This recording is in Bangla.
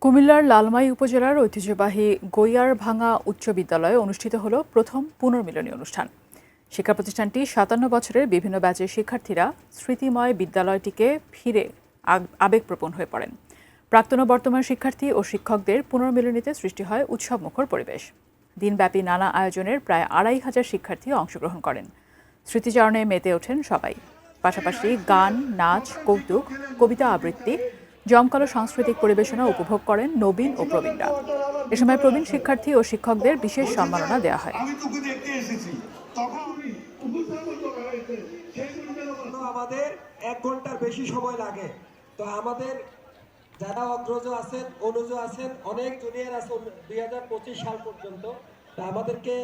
কুমিল্লার লালমাই উপজেলার ঐতিহ্যবাহী গৈয়ারভাঙ্গা উচ্চ বিদ্যালয়ে অনুষ্ঠিত হল প্রথম পুনর্মিলনী অনুষ্ঠান। শিক্ষা প্রতিষ্ঠানটি ৫৭ বছরের বিভিন্ন ব্যাচের শিক্ষার্থীরা স্মৃতিময় বিদ্যালয়টিকে ফিরে আবেগপ্রবণ হয়ে পড়েন। প্রাক্তন ও বর্তমান শিক্ষার্থী ও শিক্ষকদের পুনর্মিলনীতে সৃষ্টি হয় উৎসবমুখর পরিবেশ। দিনব্যাপী নানা আয়োজনের প্রায় ২৫০০ শিক্ষার্থী অংশগ্রহণ করেন। স্মৃতিচারণে মেতে ওঠেন সবাই। পাশাপাশি গান, নাচ, কৌতুক, কবিতা আবৃত্তি, জমকালো সাংস্কৃতিক পরিবেশনা উপভোগ করেন নবীন ও প্রবীণরা। এ সময় প্রবীণ শিক্ষার্থী ও শিক্ষকদের বিশেষ সম্মাননা দেওয়া হয়। আমাদের ১ ঘন্টার বেশি সময় লাগে। তো আমাদের যারা অগ্রজ আছেন, অনুজ আছেন, অনেক জুনিয়র আছেন ২০২৫ সাল পর্যন্ত। তা আমাদেরকে